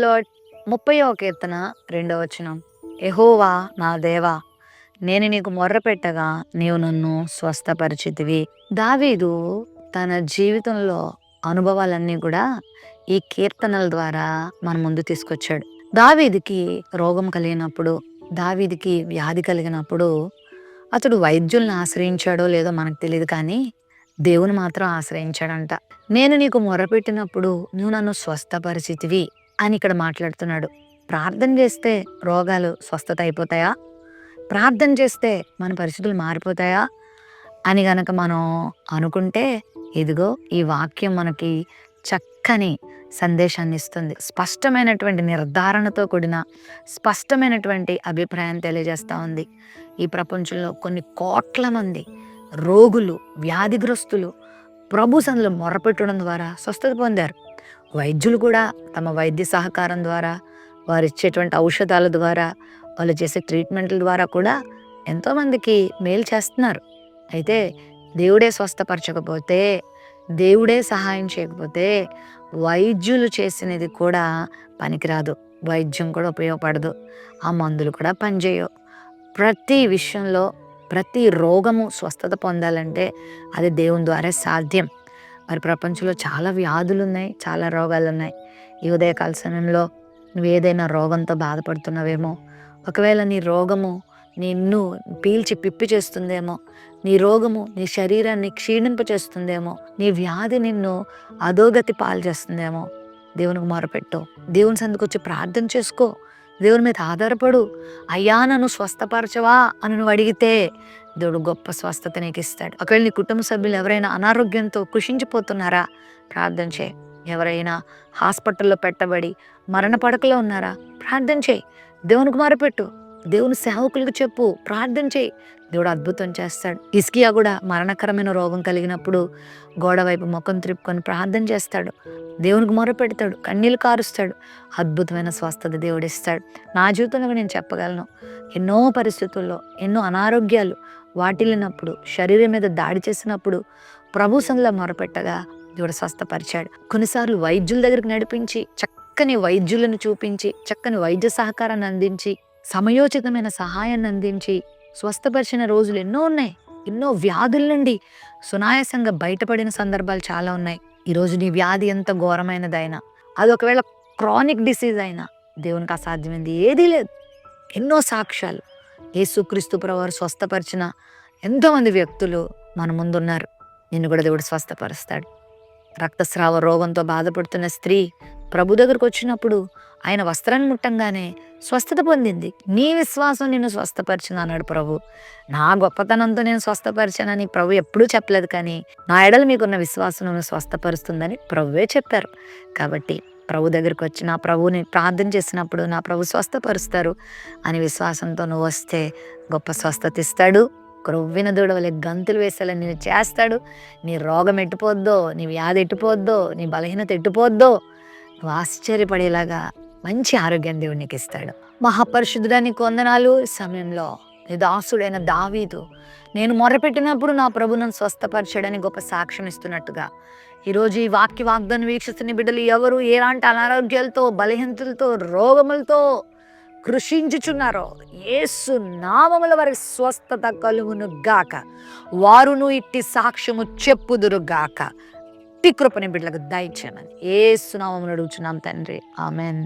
Lord. 30వ కీర్తన 2వ వచనం. యెహోవా నా దేవా, నేను నీకు మొర్రపెట్టగా నీవు నన్ను స్వస్థపరిచితివి. దావీదు తన జీవితంలో అనుభవాలన్నీ కూడా ఈ కీర్తనల ద్వారా మన ముందు తీసుకొచ్చాడు. దావీదుకి రోగం కలిగినప్పుడు, దావీదుకి వ్యాధి కలిగినప్పుడు అతడు వైద్యుల్ని ఆశ్రయించాడో లేదో మనకు తెలియదు, కానీ దేవుని మాత్రం ఆశ్రయించాడంట. నేను నీకు మొర్రపెట్టినప్పుడు నువ్వు నన్ను స్వస్థపరిచితివి అని ఇక్కడ మాట్లాడుతున్నాడు. ప్రార్థన చేస్తే రోగాలు స్వస్థత అయిపోతాయా? ప్రార్థన చేస్తే మన పరిస్థితులు మారిపోతాయా అని గనక మనం అనుకుంటే, ఇదిగో ఈ వాక్యం మనకి చక్కని సందేశాన్ని ఇస్తుంది. స్పష్టమైనటువంటి నిర్ధారణతో కూడిన స్పష్టమైనటువంటి అభిప్రాయం తెలియజేస్తూ ఉంది. ఈ ప్రపంచంలో కొన్ని కోట్ల మంది రోగులు, వ్యాధిగ్రస్తులు ప్రభు సన్నిధిలో మొర్రపెట్టడం ద్వారా స్వస్థత పొందారు. వైద్యులు కూడా తమ వైద్య సహకారం ద్వారా, వారు ఇచ్చేటువంటి ఔషధాల ద్వారా, వాళ్ళు చేసే ట్రీట్మెంట్ల ద్వారా కూడా ఎంతోమందికి మేలు చేస్తున్నారు. అయితే దేవుడే స్వస్థపరచకపోతే, దేవుడే సహాయం చేయకపోతే వైద్యులు చేసినది కూడా పనికిరాదు. వైద్యం కూడా ఉపయోగపడదు. ఆ మందులు కూడా పనిచేయవు. ప్రతి విషయంలో ప్రతి రోగము స్వస్థత పొందాలంటే అది దేవుని ద్వారా సాధ్యం. మరి ప్రపంచంలో చాలా వ్యాధులు ఉన్నాయి, చాలా రోగాలు ఉన్నాయి. ఈ ఉదయకాల సమయంలో నువ్వు ఏదైనా రోగంతో బాధపడుతున్నావేమో, ఒకవేళ నీ రోగము నిన్ను పీల్చి పిప్పి చేస్తుందేమో, నీ రోగము నీ శరీరాన్ని క్షీణింపచేస్తుందేమో, నీ వ్యాధి నిన్ను అధోగతి పాలు చేస్తుందేమో, దేవునికి మొరపెట్టు. దేవుని సందుకు వచ్చి ప్రార్థన చేసుకో. దేవుని మీద ఆధారపడు. అయ్యా నన్ను స్వస్థపరచవా అని నువ్వు అడిగితే దేవుడు గొప్ప స్వస్థత నీకు ఇస్తాడు. ఒకవేళ నీ కుటుంబ సభ్యులు ఎవరైనా అనారోగ్యంతో కృషించిపోతున్నారా? ప్రార్థన చేయి. ఎవరైనా హాస్పిటల్లో పెట్టబడి మరణ పడకలో ఉన్నారా? ప్రార్థన చేయి. దేవునికి మొరపెట్టు. దేవుని సేవకులకు చెప్పు, ప్రార్థన చేయి. దేవుడు అద్భుతం చేస్తాడు. హిజ్కియా కూడా మరణకరమైన రోగం కలిగినప్పుడు గోడ వైపు ముఖం త్రిప్పుకొని ప్రార్థన చేస్తాడు. దేవునికి మొరపెడతాడు, కన్నీళ్ళు కారుస్తాడు. అద్భుతమైన స్వస్థత దేవుడు ఇస్తాడు. నా జీవితంలో నేను చెప్పగలను, ఎన్నో పరిస్థితుల్లో ఎన్నో అనారోగ్యాలు వాటిల్లినప్పుడు, శరీరం మీద దాడి చేసినప్పుడు ప్రభు సన్నిధిలో మొరపెట్టగా దేవుడు స్వస్థపరిచాడు. కొన్నిసార్లు వైద్యుల దగ్గరికి నడిపించి, చక్కని వైద్యులను చూపించి, చక్కని వైద్య సహకారాన్ని అందించి, సమయోచితమైన సహాయాన్ని అందించి స్వస్థపరిచిన రోజులు ఎన్నో ఉన్నాయి. ఎన్నో వ్యాధుల నుండి సునాయాసంగా బయటపడిన సందర్భాలు చాలా ఉన్నాయి. ఈరోజు నీ వ్యాధి ఎంత ఘోరమైనదైనా, అది ఒకవేళ క్రానిక్ డిసీజ్ అయినా దేవునికి అసాధ్యమైంది ఏదీ లేదు. ఎన్నో సాక్ష్యాలు. యేసుక్రీస్తు ప్రభువారు స్వస్థపరిచిన ఎంతోమంది వ్యక్తులు మన ముందున్నారు. నిన్ను కూడా దేవుడు స్వస్థపరుస్తాడు. రక్తస్రావ రోగంతో బాధపడుతున్న స్త్రీ ప్రభు దగ్గరకు వచ్చినప్పుడు ఆయన వస్త్రాన్ని ముట్టంగానే స్వస్థత పొందింది. నీ విశ్వాసం నిన్ను స్వస్థపరిచింది అన్నాడు ప్రభు. నా గొప్పతనంతో నేను స్వస్థపరిచానని ప్రభు ఎప్పుడూ చెప్పలేదు, కానీ నా ఎడల మీకున్న విశ్వాసం నన్ను స్వస్థపరుస్తుందని ప్రభువే చెప్పారు. కాబట్టి ప్రభు దగ్గరికి వచ్చి నా ప్రభువుని ప్రార్థన చేసినప్పుడు నా ప్రభు స్వస్థపరుస్తారు అని విశ్వాసంతో నువ్వు వస్తే గొప్ప స్వస్థత ఇస్తాడు. క్రొవ్విన దూడ వలె గంతులు వేసేలా నేను చేస్తాడు. నీ రోగం ఎట్టిపోద్దో, నీ వ్యాధి ఎట్టిపోద్దో, నీ బలహీనత ఎట్టిపోద్దో నువ్వు ఆశ్చర్యపడేలాగా మంచి ఆరోగ్యం దేవుడు నీకు ఇస్తాడు. మహాపరిశుద్ధుడా నీకు వందనాలు. ఈ సమయంలో నీ దాసుడైన దావీదు నేను మొర్రపెట్టినప్పుడు నా ప్రభు నన్ను స్వస్థపరిచాడని గొప్ప సాక్ష్యం ఇస్తున్నట్టుగా ఈరోజు ఈ వాగ్దానం వీక్షిస్తున్న బిడ్డలు ఎవరు ఎలాంటి అనారోగ్యాలతో, బలహీనతలతో, రోగములతో కృషించుచున్నారో యేసు నామముల వారికి స్వస్థత కలుగును గాక. వారును ఇట్టి సాక్ష్యము చెప్పుదురు గాక. ఇట్టి కృపని బిడ్డలకు దయచేయమని యేసు నామములో అడుగుచున్నాం తండ్రి. ఆమెన్.